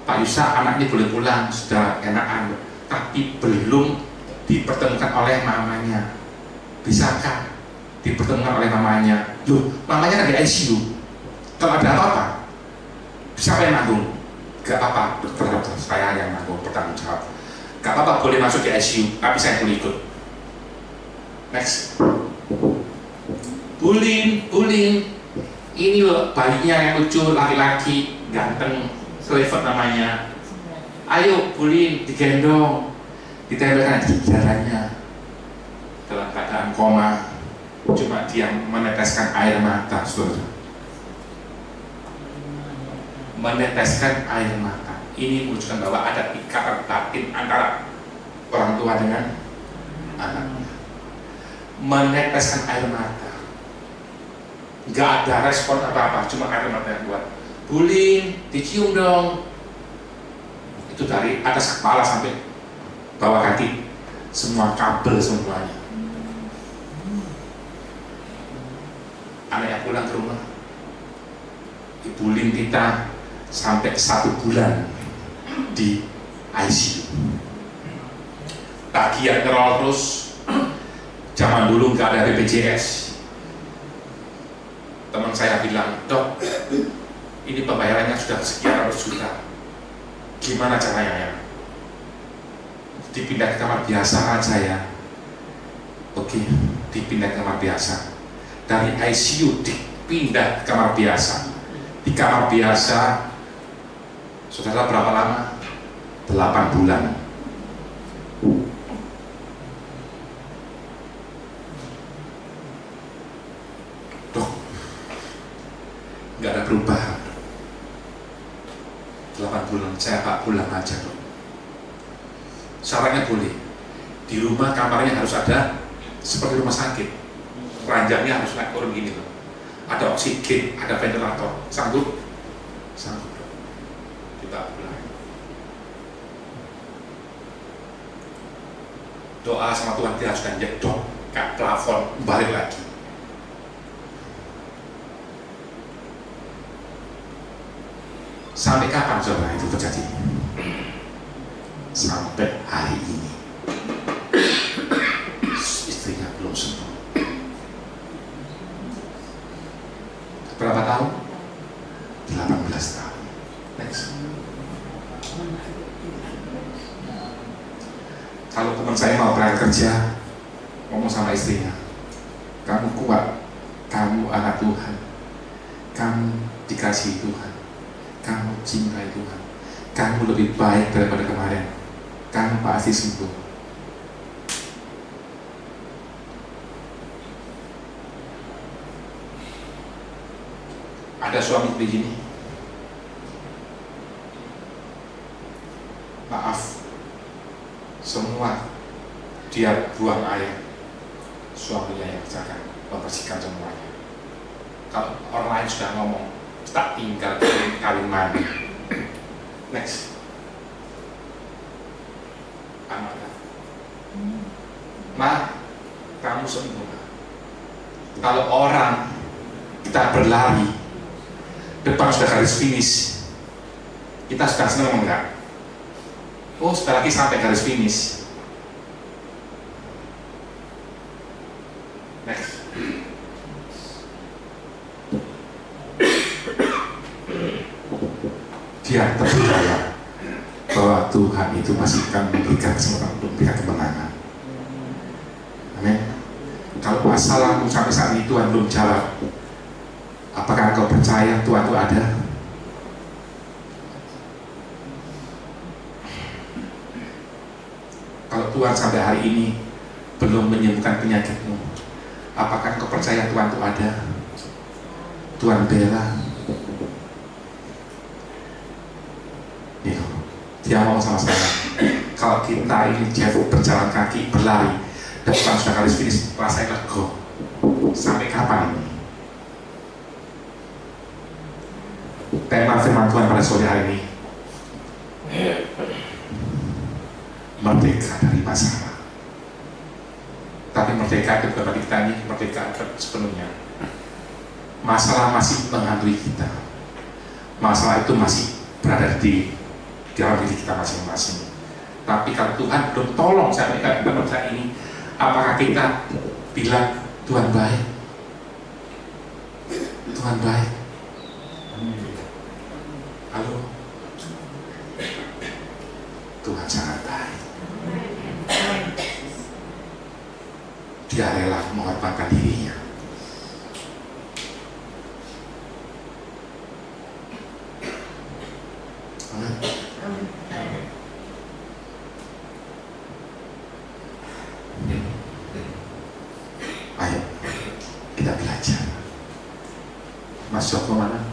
Pak Yusa, anaknya boleh pulang, sudah enakan, tapi belum dipertemukan oleh mamanya. Bisakah dipertemukan oleh mamanya? Loh, mamanya kan di ICU. Kalau ada apa-apa, siapa yang nanggung? Gak apa-apa, dokter saya yang nanggung, bertanggung jawab. Gak apa-apa, boleh masuk di ICU, tapi saya boleh ikut. Next. Bulin. Ini loh bayinya yang lucu, laki-laki, ganteng, Clifford namanya. Ayo Bulin, digendong, ditempelkan di darahnya. Dalam keadaan koma, cuma dia meneteskan air mata, saudara. Meneteskan air mata. Ini menunjukkan bahwa ada ikatan batin antara orang tua dengan anaknya. Meneteskan air mata. Gak ada respon apa-apa, cuma air mata yang buat. Bulin, dicium dong. Itu dari atas kepala sampai bawah kaki, semua kabel semuanya. Anaknya pulang ke rumah, Bulin kita sampai 1 bulan di ICU. Tagihan ngerol terus. Zaman dulu nggak ada BPJS. Teman saya bilang, dok, ini pembayarannya sudah sekian ratus juta. Gimana caranya ya? Dipindah ke kamar biasa aja ya. Oke, dipindah ke kamar biasa. Dari ICU dipindah ke kamar biasa. Di kamar biasa, saudara berapa lama? 8 bulan. Dok, nggak ada perubahan. saya Pak pulang aja dok. Syaratnya boleh, di rumah kamarnya harus ada seperti rumah sakit, ranjangnya harus naik turun gini loh, ada oksigen, ada ventilator, sanggup? Sanggup dok, kita pulang. Doa sama Tuhan dia harus jedok, kayak plafon, balik lagi. Sampai kapan saudara itu terjadi? Sampai hari ini. Istrinya belum sembuh. Berapa tahun? 18 tahun. Next. Kalau teman saya mau berangkat kerja, ngomong sama istrinya, kamu kuat, kamu anak Tuhan, kamu dikasihi Tuhan, kamu cintai Tuhan, kamu lebih baik daripada kemarin, kamu pasti sembuh. Ada suami begini, maaf, semua dia buang air, suaminya yang jaga, membersihkan semuanya. Kalau orang lain sudah ngomong, tak tinggal kawin mandi. Next. Anak. Kamu sempurna. Kalau orang kita berlari, depan sudah garis finish, kita sudah senang enggak? Oh, sebentar lagi sampai garis finish. Next. Dia percaya bahwa Tuhan itu masih akan memberikan kesempatan untuk memberikan kemenangan. Amin. Kalau masalahmu sampai saat ini Tuhan belum jawab, apakah engkau percaya Tuhan itu ada? Kalau Tuhan sampai hari ini belum menyembuhkan penyakitmu, apakah engkau percaya Tuhan itu ada? Tuhan bela. Dia ngomong sama saya, kalau kita ini jatuh berjalan kaki, berlari, depan sudah garis finish, rasanya lego. Sampai kapan ini? Tema firman Tuhan pada sore hari ini, merdeka dari masalah. Tapi merdeka itu bukan bagi kita ini, merdeka sepenuhnya. Masalah masih menghantui kita. Masalah itu masih berada di dalam diri kita masing-masing. Tapi kalau Tuhan belum tolong sampai kita percaya ini, apakah kita bilang Tuhan baik? Tuhan baik. Halo, Tuhan sangat baik. Dia rela mengorbankan dirinya. Ayo, kita belajar. Mas Joko mana?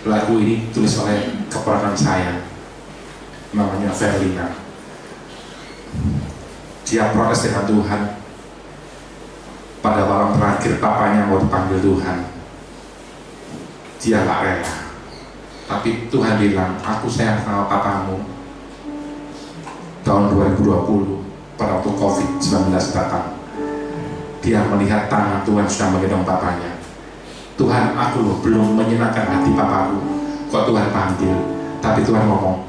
Lagu ini tulis oleh keponakan saya, namanya Verlina. Dia protes dengan Tuhan. Pada malam terakhir papanya mau dipanggil Tuhan, dia gak rela. Tapi Tuhan bilang, aku sayang sama papamu. Tahun 2020, pada waktu COVID-19 datang, dia melihat tangan Tuhan sudah menggendong papanya. Tuhan, aku belum menyenangkan hati papaku, kok Tuhan panggil. Tapi Tuhan ngomong,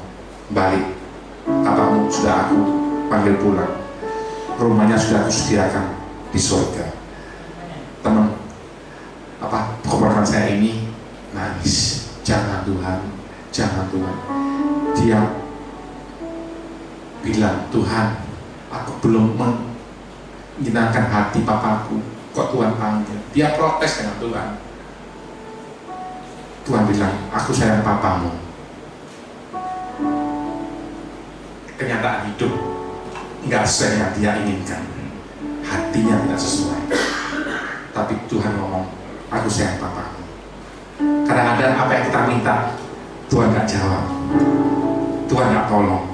balik, papamu sudah aku panggil pulang, rumahnya sudah aku sediakan di surga. Teman, keponakan saya ini nangis, jangan Tuhan, jangan Tuhan. Dia bilang, Tuhan, aku belum menyenangkan hati papaku, kok Tuhan panggil. Dia protes dengan Tuhan. Tuhan bilang, aku sayang papamu. Kenyataan hidup nggak sesuai yang dia inginkan, hatinya tidak sesuai. Tapi Tuhan ngomong, aku sayang papamu. Kadang-kadang apa yang kita minta Tuhan gak jawab, Tuhan gak tolong,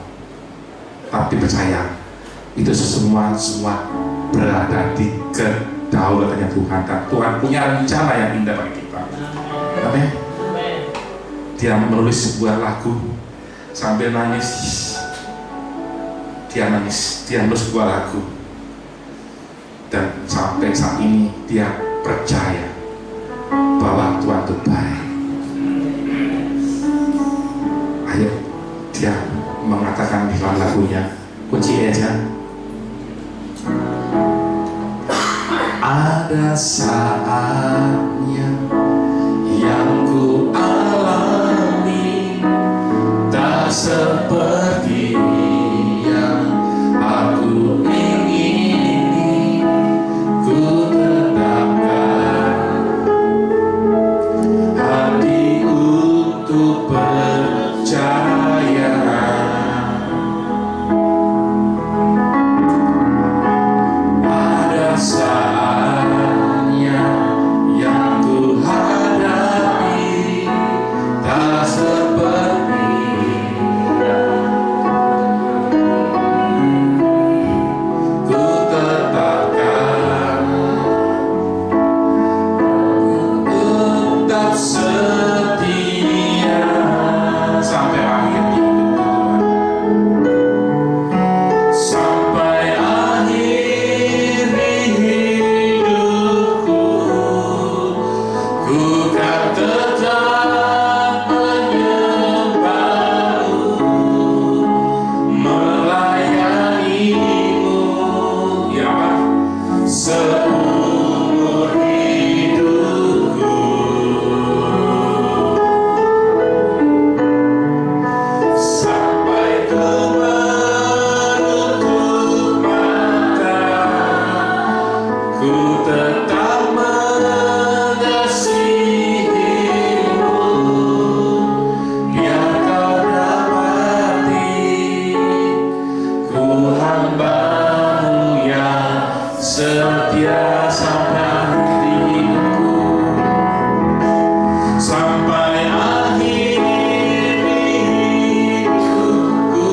tapi percaya itu semua berada di kedaulatannya Tuhan, dan Tuhan punya rencana yang indah bagi kita. Amin. Dia menulis sebuah lagu sambil nangis. Dia menulis sebuah lagu, dan sampai saat ini dia percaya bahwa Tuhan itu baik. Ayo, dia mengatakan di dalam lagunya, kunci aja. Ada saatnya yang ku alami tak seperti yang aku ingini, ku tetapkan hati untuk percaya. Ada saatnya yang ku hadapi tak seperti ku tetapkan tetap setia sampai akhir hidup Tuhan, sampai akhir hidupku, ku kan tetap menyembahmu, melayanimu, ya Pak, seumur hidupku. Sampai ku menutup mata, ku tetap mengasihimu, biar kau dapati ku hamba-Mu yang setia sampai hidupku, sampai akhir hidupku,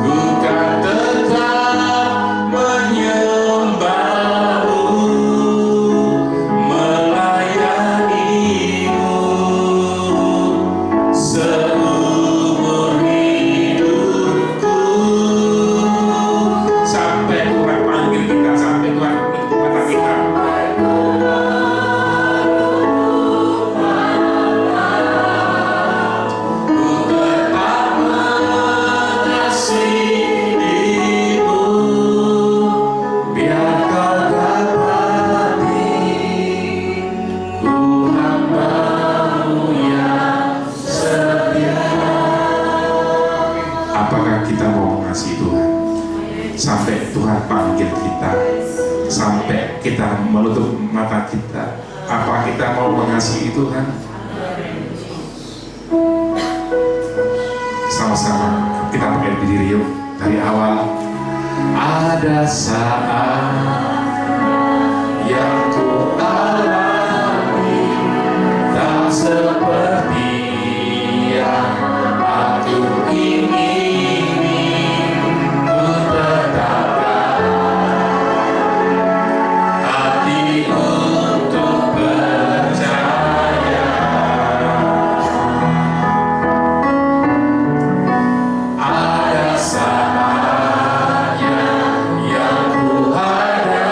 ku kan tetap menyembahmu, melayanimu, seumur hidupku, sampai Tuhan panggil kita, sampai Tuhan menutup mata kita. Ku tetap mengasihimu, biar kau dapati ku hamba-Mu yang setia. Apakah kita mau mengasihi Tuhan sampai Tuhan panggil kita, sampai kita menutup mata kita? Apa kita mau mengasihi Tuhan? Sama-sama kita pakai diri yuk dari awal. Ada saat yang ku alami tak seperti yang aku ingini, ku tetapkan hati untuk percaya. Ada saatnya yang ku hadapi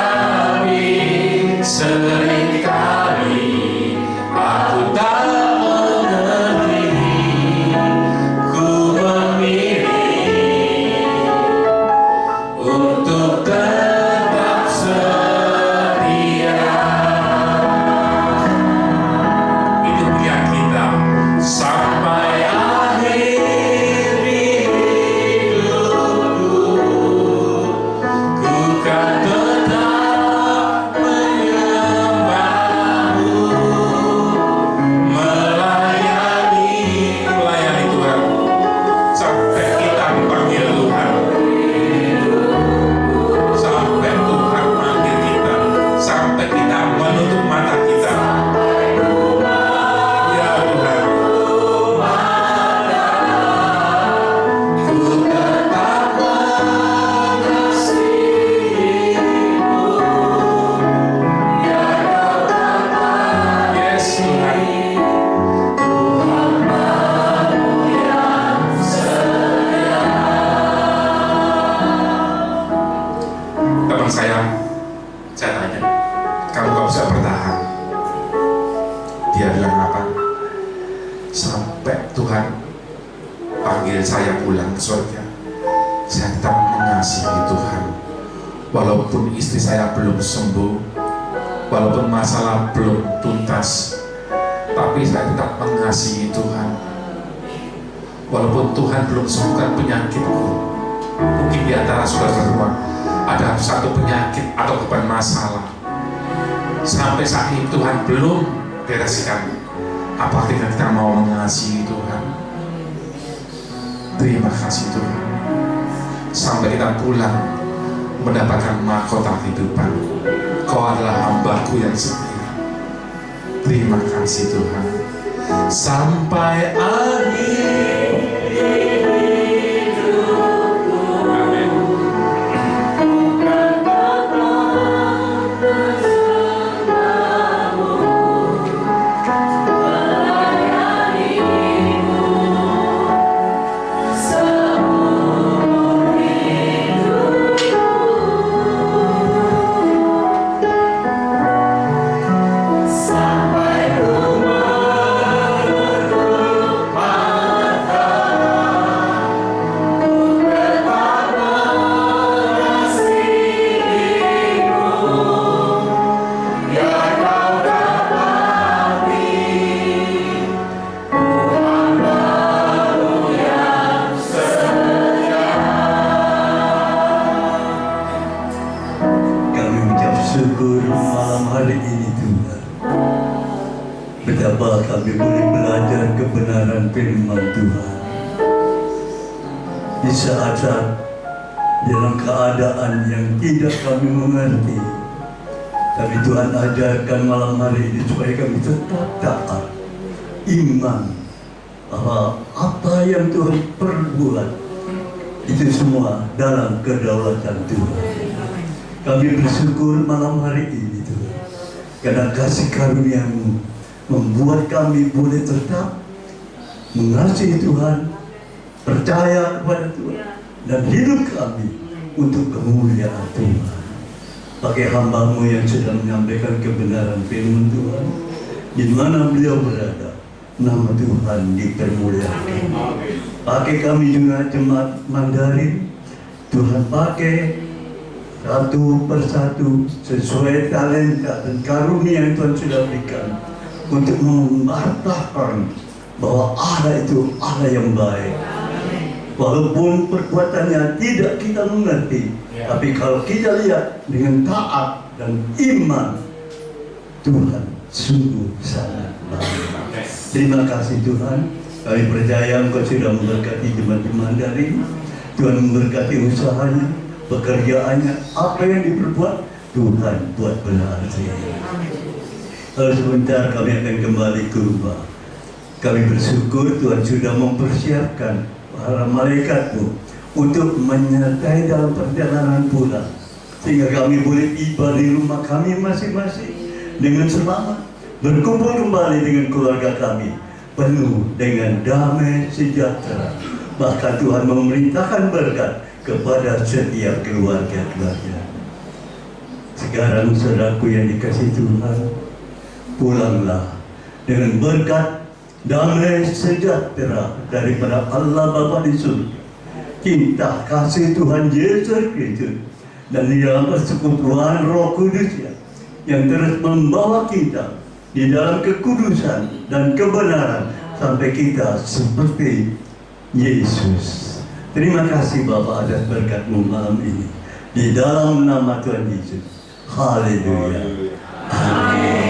saya tanya, kamu gak bisa bertahan. Dia bilang apa? Sampai Tuhan panggil saya pulang ke surga, saya tetap mengasihi Tuhan. Walaupun istri saya belum sembuh, walaupun masalah belum tuntas, tapi saya tetap mengasihi Tuhan. Walaupun Tuhan belum sembuhkan penyakitku, mungkin di antara saudara semua ada satu penyakit atau beban masalah, sampai saat ini Tuhan belum bereskan. Apakah kita mau mengasihi Tuhan? Terima kasih Tuhan, sampai kita pulang mendapatkan mahkota kehidupan. Kau adalah hambaku yang setia. Terima kasih Tuhan. Sampai akhir hidupku. Amin. Betapa kami boleh belajar kebenaran firman Tuhan di saat-saat dalam keadaan yang tidak kami mengerti, tapi Tuhan ajarkan malam hari ini supaya kami tetap taat iman bahwa apa yang Tuhan perbuat itu semua dalam kedaulatan Tuhan. Kami bersyukur malam hari ini Tuhan, karena kasih karunia-Mu membuat kami boleh tetap mengasihi Tuhan, percaya kepada Tuhan, dan hidup kami untuk kemuliaan Tuhan. Pakai hamba-Mu yang sedang menyampaikan kebenaran firman Tuhan, di mana beliau berada, nama Tuhan dipermuliakan. Pakai kami juga jemaat Mandarin, Tuhan pakai satu persatu sesuai talenta dan karunia yang Tuhan sudah berikan, untuk memantapkan bahwa Allah itu Allah yang baik. Walaupun perbuatannya tidak kita mengerti, tapi kalau kita lihat dengan taat dan iman, Tuhan sungguh sangat baik. Terima kasih Tuhan. Kami percaya Engkau sudah memberkati jemaat-jemaat dari Tuhan, memberkati usahanya, pekerjaannya, apa yang diperbuat Tuhan buat berhasil. Sebentar kami akan kembali ke rumah. Kami bersyukur Tuhan sudah mempersiapkan para malaikat-Mu untuk menyertai dalam perjalanan pulang, sehingga kami boleh tiba di rumah kami masing-masing dengan selamat, berkumpul kembali dengan keluarga kami penuh dengan damai sejahtera. Bahkan Tuhan memerintahkan berkat kepada setiap keluarga-keluarga. Sekarang saudaraku yang dikasihi Tuhan, pulanglah dengan berkat damai sejahtera daripada Allah Bapa di surga, cinta kasih Tuhan Yesus Kristus, dan di dalam persekutuan Roh Kudus yang terus membawa kita di dalam kekudusan dan kebenaran sampai kita seperti Yesus. Terima kasih Bapa atas berkat-Mu malam ini, di dalam nama Tuhan Yesus. Haleluya. Amin.